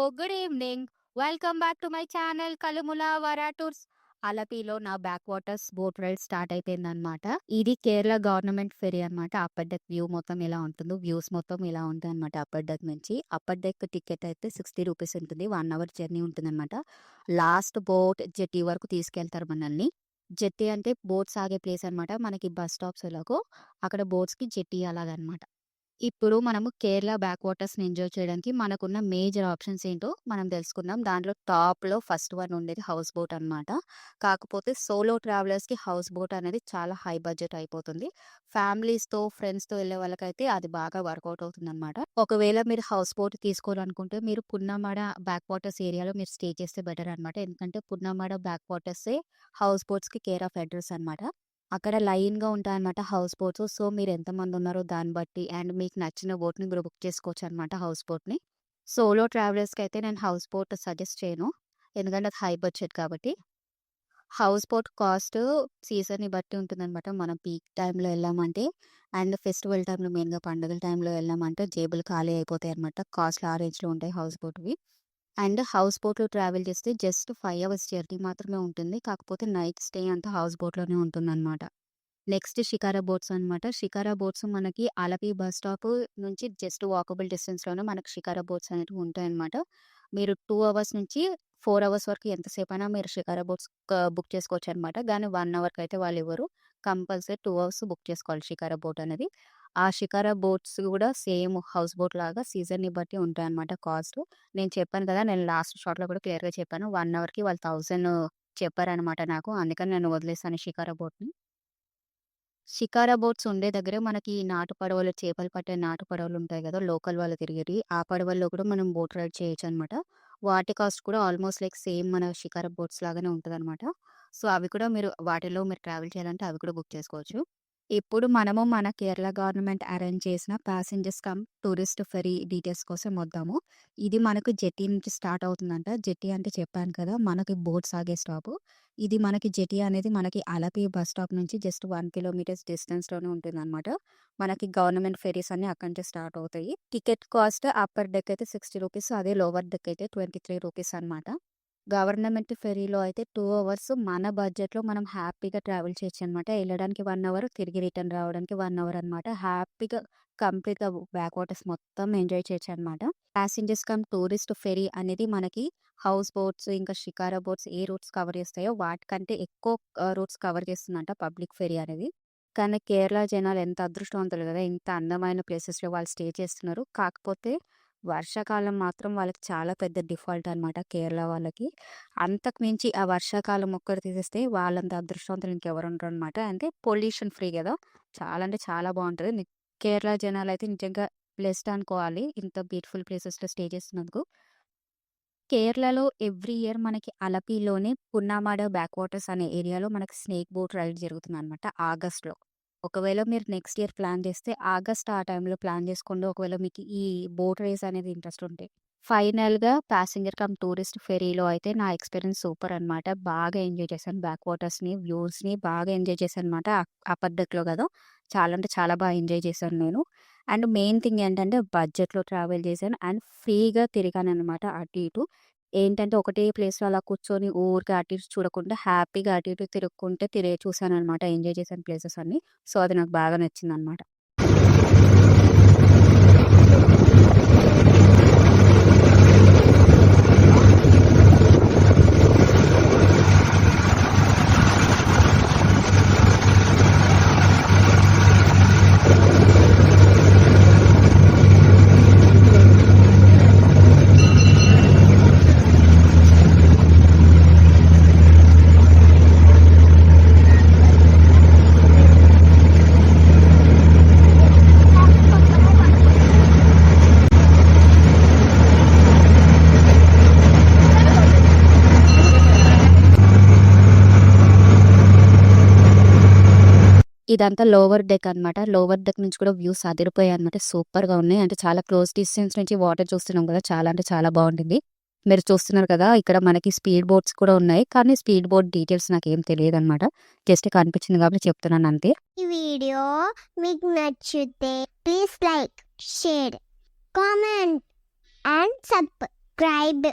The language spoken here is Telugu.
Good evening. Welcome back to my channel కలుముల వరా టూర్స్. అలపిలో నా back waters boat ride start అయిపోయిందనమాట. ఇది కేరళ గవర్నమెంట్ ఫెరీ అనమాట. అప్పర్ డెక్ వ్యూ మొత్తం ఇలా ఉంటుందో, వ్యూస్ మొత్తం ఇలా ఉంటాయన్నమాట. అప్పర్ డెక్ నుంచి అప్పర్ డెక్ టికెట్ అయితే 60 రూపీస్ ఉంటుంది. 1 అవర్ జర్నీ ఉంటుందన్నమాట. లాస్ట్ బోట్ జెట్టి వరకు తీసుకెళ్తారు మనల్ని. జెట్టి అంటే బోట్స్ ఆగే ప్లేస్ అనమాట. మనకి బస్ స్టాప్స్ ఎలాగో అక్కడ బోట్స్కి జెట్టి అలాగనమాట. ఇప్పుడు మనము కేరళ బ్యాక్ వాటర్స్‌ని ఎంజాయ్ చేయడానికి మనకున్న మేజర్ ఆప్షన్స్ ఏంటో మనం తెలుసుకుందాం. దాంట్లో టాప్‌లో ఫస్ట్ వన్ ఉండేది హౌస్ బోట్ అనమాట. కాకపోతే సోలో ట్రావెలర్స్‌కి హౌస్ బోట్ అనేది చాలా హై బడ్జెట్ అయిపోతుంది. ఫ్యామిలీస్‌తో, ఫ్రెండ్స్‌తో వెళ్ళే వాళ్ళకైతే అది బాగా వర్కౌట్ అవుతుందనమాట. ఒకవేళ మీరు హౌస్ బోట్ తీసుకోవాలనుకుంటే మీరు పున్నమడ బ్యాక్ వాటర్స్ ఏరియాలో మీరు స్టే చేస్తే బెటర్ అనమాట. ఎందుకంటే పున్నమడ బ్యాక్ వాటర్సే హౌస్ బోట్స్‌కి కేర్ ఆఫ్ అడ్రెస్ అనమాట. అక్కడ లైన్‌గా ఉంటాయన్నమాట హౌస్ బోట్స్. సో, మీరు ఎంతమంది ఉన్నారో దాన్ని బట్టి అండ్ మీకు నచ్చిన బోట్‌ని మీరు బుక్ చేసుకోవచ్చనమాట హౌస్ బోట్‌ని. సోలో ట్రావెలర్స్‌కైతే నేను హౌస్ బోట్ సజెస్ట్ చేయను. ఎందుకంటే అది హై బడ్జెట్ కాబట్టి. హౌస్ బోట్ కాస్ట్ సీజన్‌ని బట్టి ఉంటుందనమాట. మనం పీక్ టైమ్‌లో వెళ్ళామంటే అండ్ ఫెస్టివల్ టైమ్‌లో మెయిన్‌గా పండుగల టైమ్‌లో వెళ్ళామంటే జేబులు ఖాళీ అయిపోతాయన్నమాట. కాస్ట్‌లు ఆ రేంజ్‌లో ఉంటాయి హౌస్ బోట్‌వి. అండ్ హౌస్ బోట్‌లో ట్రావెల్ చేస్తే జస్ట్ 5 అవర్స్ జర్నీ మాత్రమే ఉంటుంది. కాకపోతే నైట్ స్టే అంతా హౌస్ బోట్‌లోనే ఉంటుందన్నమాట. నెక్స్ట్ షికారా బోట్స్ అనమాట. షికారా బోట్స్ మనకి అలపి బస్ స్టాప్ నుంచి జస్ట్ వాకబుల్ డిస్టెన్స్‌లోనే మనకు షికారా బోట్స్ అనేటివి ఉంటాయన్నమాట. మీరు 2 అవర్స్ నుంచి 4 అవర్స్ వరకు ఎంతసేపైనా మీరు షికారా బోట్స్ బుక్ చేసుకోవచ్చనమాట. గానీ 1 అవర్‌కైతే వాళ్ళివ్వరు. కంపల్సరీ 2 అవర్స్ బుక్ చేసుకోవాలి షికారా బోట్ అనేది. ఆ షికారా బోట్స్ కూడా సేమ్ హౌస్ బోట్ లాగా సీజన్‌ని బట్టి ఉంటాయన్నమాట కాస్ట్. నేను చెప్పాను కదా! నేను లాస్ట్ షాట్‌లో కూడా క్లియర్‌గా చెప్పాను. 1 అవర్‌కి వాళ్ళు 1000 చెప్పారనమాట నాకు. అందుకని నేను వదిలేసాను షికారా బోట్‌ని. షికారా బోట్స్ ఉండే దగ్గరే మనకి నాటు పడవలు, చేపలు పట్టే నాటు పడవలుంటాయి గదా! లోకల్ వాళ్ళు తిరిగేటియి. ఆ పడవల్లో కూడా మనం బోట్ రైడ్ చేయొచ్చనమాట. వాటి కాస్ట్ కూడా ఆల్మోస్ట్ లైక్ సేమ్ మన షికారా బోట్స్ లాగానే ఉంటదనమాట. సో, అవి కూడా వాటిలో మీరు ట్రావెల్ చేయాలంటే అవి కూడా బుక్ చేసుకోవచ్చు. ఇప్పుడు మనము మన కేరళ గవర్నమెంట్ అరేంజ్ చేసిన passengers cum tourist fairy details కోసం వద్దాము. ఇది మనకు జెట్టి నుంచి స్టార్ట్ అవుతుందంట. జెట్టి అంటే చెప్పాను కదా! మనకి బోట్స్ ఆగే స్టాపు. ఇది మనకి జెటీ అనేది మనకి అలపి బస్ స్టాప్ నుంచి జస్ట్ 1 కిలోమీటర్స్ డిస్టెన్స్‌లోనే ఉంటుందనమాట. మనకి గవర్నమెంట్ ఫెరీస్ అన్నీ అక్కడి నుంచే స్టార్ట్ అవుతాయి. టికెట్ కాస్ట్ అప్పర్ డెక్ అయితే 60 రూపీస్. అదే లోవర్ డెక్ అయితే 23 రూపీస్ అనమాట. గవర్నమెంట్ ఫెరీలో అయితే 2 అవర్స్ మన బడ్జెట్‌లో మనం హ్యాపీగా ట్రావెల్ చేయొచ్చనమాట. ఎళ్ళడానికి 1 అవర్, తిరిగి రిటర్న్ రావడానికి 1 అవర్ అనమాట. హ్యాపీగా కంప్లీట్‌గా బ్యాక్ వాటర్స్ మొత్తం ఎంజాయ్ చేయొచ్చనమాట. ప్యాసింజర్స్ కమ్ టూరిస్ట్ ఫెరీ అనేది మనకి హౌస్ బోట్స్, ఇంకా షికారా బోట్స్ ఏ రూట్స్ కవర్ చేస్తాయో వాటికంటే ఎక్కువ రూట్స్ కవర్ చేస్తుందంట పబ్లిక్ ఫెరీ అనేది. కానీ కేరళ జనాలు ఎంత అదృష్టవంతులు కదా! ఇంత అందమైన ప్లేసెస్‌లో వాళ్ళు స్టే చేస్తున్నారు. కాకపోతే వర్షాకాలం మాత్రం వాళ్ళకి చాలా పెద్ద డిఫాల్ట్ అనమాట కేరళ వాళ్ళకి. అంతకు మించి ఆ వర్షాకాలం ఒక్కటి తీసేస్తే వాళ్ళంత అదృష్టవంతులు ఇంకెవరు ఉండరనమాట. అంటే పొల్యూషన్ ఫ్రీ కదా! చాలా అంటే చాలా బావుంటది. కేరళ జనాలైతే నిజంగా బ్లెస్డ్ అనుకోవాలి. ఇంత బ్యూటిఫుల్ ప్లేసెస్‌లో స్టే చేస్తున్నందుకు. కేరళలో ఎవ్రీ ఇయర్ మనకి అలపిలోనే పున్నామాడ బ్యాక్ వాటర్స్ అనే ఏరియాలో మనకి స్నేక్ బోట్ రైడ్ జరుగుతుందనమాట ఆగస్ట్‌లో. ఒకవేళ మీరు నెక్స్ట్ ఇయర్ ప్లాన్ చేస్తే ఆగస్ట్ ఆ టైంలో ప్లాన్ చేసుకోండి. ఒకవేళ మీకు ఈ బోట్ రేస్ అనేది ఇంట్రెస్ట్ ఉంటే. ఫైనల్‌గా ప్యాసింజర్ కమ్ టూరిస్ట్ ఫెరీలో అయితే నా ఎక్స్‌పీరియన్స్ సూపర్ అనమాట. బాగా ఎంజాయ్ చేశాను. బ్యాక్ వాటర్స్‌ని, వ్యూస్‌ని బాగా ఎంజాయ్ చేశాననమాట. అప్పర్ డెక్‌లో కదా! చాలా అంటే చాలా బాగా ఎంజాయ్ చేశాను నేను. అండ్ మెయిన్ థింగ్ ఏంటంటే బడ్జెట్‌లో ట్రావెల్ చేశాను అండ్ ఫ్రీగా తిరిగాననమాట అటు ఇటు. ఏంటంటే ఒకటే ప్లేస్‌లో అలా కూర్చొని ఊరికే అటు ఇటు చూడకుండా హ్యాపీగా అటు ఇటు తిరుక్కుంటే చూసాననమాట. ఎంజాయ్ చేశాను ప్లేసెస్ అన్నీ. సో, అది నాకు బాగా నచ్చిందనమాట. ఇదంతా లోవర్ డెక్ అనమాట. లోవర్ డెక్ నుంచి కూడా వ్యూస్ అదిరిపోయాయన్నమాట. సూపర్‌గా ఉన్నాయి. అంటే చాలా క్లోజ్ డిస్టెన్స్ నుంచి వాటర్ చూస్తున్నాం కదా! చాలా అంటే చాలా బావుంటుంది. మీరు చూస్తున్నారు కదా! ఇక్కడ మనకి స్పీడ్ బోట్స్ కూడా ఉన్నాయి. కానీ స్పీడ్ బోట్ డీటెయిల్స్ నాకేం తెలియదనమాట. జస్ట్ కనిపించింది కాబట్టి చెప్తున్నాను అంతే. ఈ వీడియో మీకు నచ్చితే please like, share, comment and sub subscribe